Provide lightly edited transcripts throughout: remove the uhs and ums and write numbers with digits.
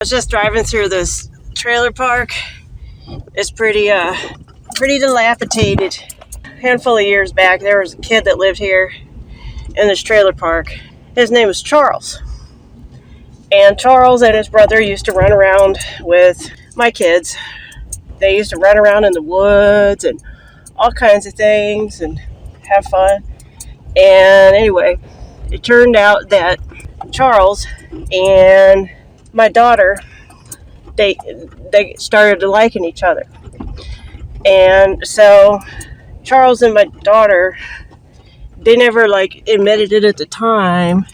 I was just driving through this trailer park. It's pretty dilapidated. A handful of years back, there was a kid that lived here in this trailer park. His name was Charles. And Charles and his brother used to run around with my kids. They used to run around in the woods and all kinds of things and have fun. And anyway, it turned out that Charles and my daughter, they started liking each other. And so Charles and my daughter, they never admitted it at the time,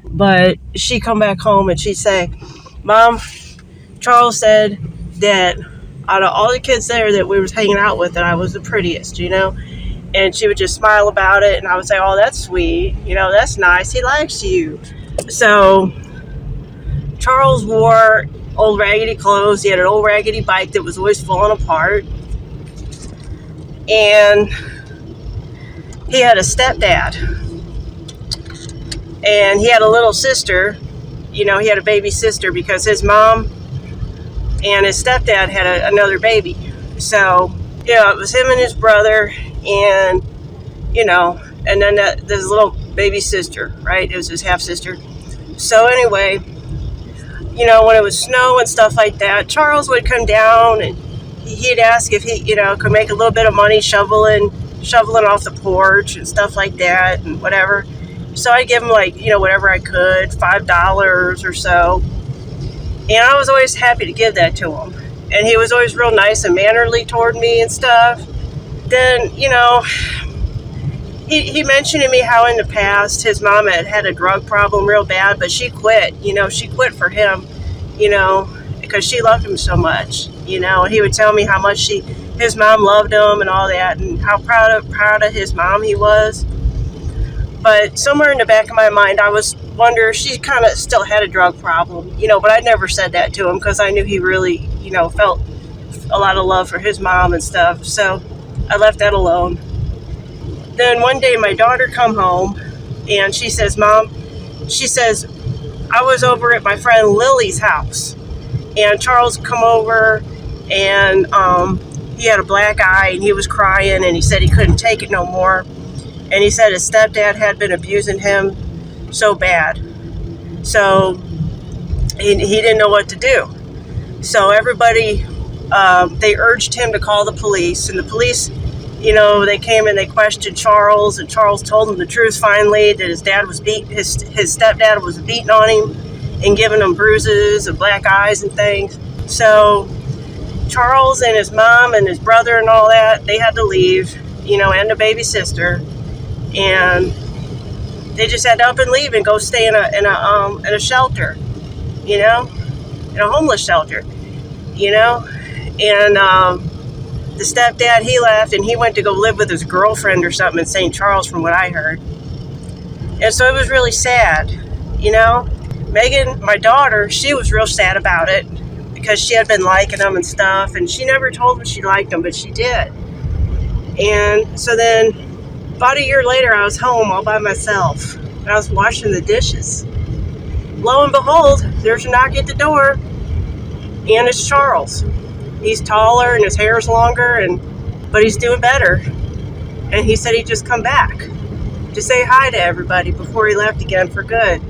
but she come back home and she'd say, "Mom, Charles said that out of all the kids there that we was hanging out with, that I was the prettiest, And she would just smile about it, and I would say, "Oh, that's sweet, that's nice, he likes you." So Charles wore old raggedy clothes. He had an old raggedy bike that was always falling apart. And he had a stepdad. And he had a little sister. He had a baby sister because his mom and his stepdad had another baby. So, it was him and his brother and then this little baby sister, right? It was his half-sister. So anyway, when it would snow and stuff like that, Charles would come down and he'd ask if he, could make a little bit of money shoveling off the porch and stuff like that and whatever. So I'd give him whatever I could, $5 or so. And I was always happy to give that to him. And he was always real nice and mannerly toward me and stuff. Then, he mentioned to me how in the past his mom had a drug problem real bad, but she quit. She quit for him, because she loved him so much. And he would tell me how much his mom loved him and all that, and how proud of his mom he was. But somewhere in the back of my mind, I was wondering if she kind of still had a drug problem, but I never said that to him because I knew he really, felt a lot of love for his mom and stuff. So I left that alone. Then one day my daughter come home and she says, "Mom," she says, "I was over at my friend Lily's house and Charles come over and he had a black eye and he was crying and he said he couldn't take it no more. And he said his stepdad had been abusing him so bad. So he didn't know what to do. So everybody, they urged him to call the police. And the police, they came and they questioned Charles. And Charles told them the truth finally, that his stepdad was beating on him and giving him bruises and black eyes and things. So Charles and his mom and his brother and all that, they had to leave, and the baby sister. And they just had to up and leave and go stay in a shelter, in a homeless shelter, And the stepdad, he left and he went to go live with his girlfriend or something in St. Charles, from what I heard. And so it was really sad, Megan, my daughter, she was real sad about it because she had been liking him and stuff, and she never told him she liked him, but she did. And so then about a year later, I was home all by myself, and I was washing the dishes. Lo and behold, there's a knock at the door, and it's Charles. He's taller, and his hair's longer, but he's doing better. And he said he'd just come back to say hi to everybody before he left again for good,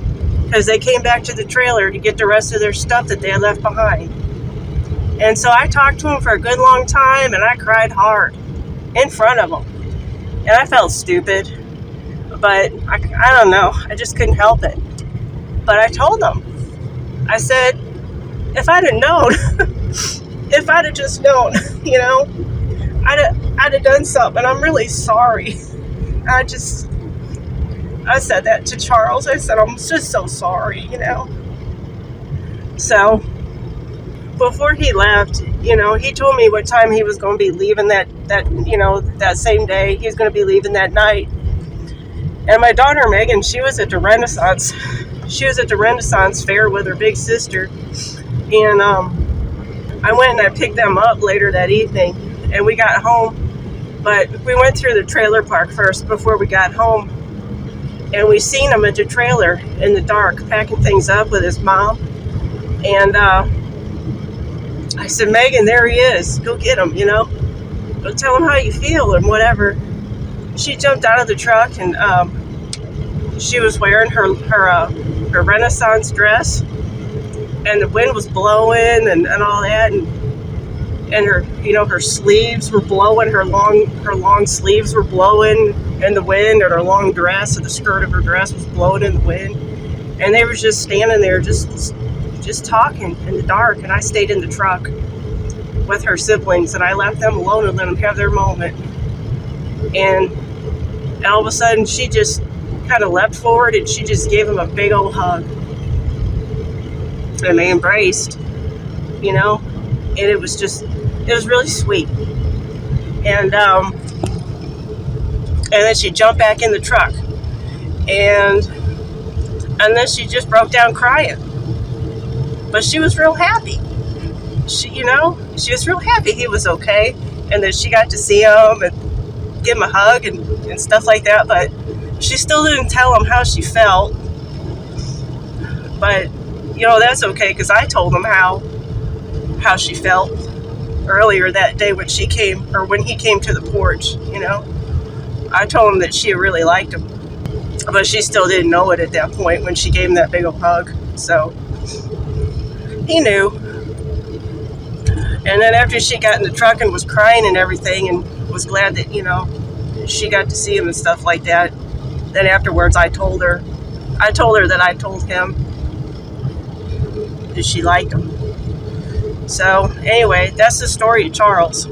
because they came back to the trailer to get the rest of their stuff that they had left behind. And so I talked to him for a good long time, and I cried hard in front of him. And I felt stupid, but I don't know. I just couldn't help it. But I told him. I said, if I'd have known, if I'd have just known, I'd have done something. I'm really sorry. I said that to Charles. I said, I'm just so sorry, So before he left, he told me what time he was going to be leaving that same day. He was going to be leaving that night. And my daughter, Megan, she was at the Renaissance Fair with her big sister. And I went and I picked them up later that evening. And we got home. But we went through the trailer park first before we got home. And we seen him at the trailer in the dark, packing things up with his mom. And I said, Megan, there he is. Go get him, Go tell him how you feel and whatever. She jumped out of the truck, and she was wearing her Renaissance dress, and the wind was blowing and all that, and her her sleeves were blowing, her long sleeves were blowing in the wind, and her long dress, and the skirt of her dress was blowing in the wind, and they were just standing there just talking in the dark. And I stayed in the truck with her siblings, and I left them alone and let them have their moment. And all of a sudden she just kind of leapt forward, and she just gave him a big old hug, and they embraced, and it was really sweet. And then she jumped back in the truck, and then she just broke down crying. But she was real happy. She was real happy he was okay, and that she got to see him and give him a hug and stuff like that. But she still didn't tell him how she felt. But that's okay, because I told him how she felt earlier that day when he came to the porch. I told him that she really liked him, but she still didn't know it at that point when she gave him that big old hug. So he knew. And then after she got in the truck and was crying and everything, and was glad that she got to see him and stuff like that, then afterwards I told her that I told him that she liked him. So anyway, that's the story of Charles.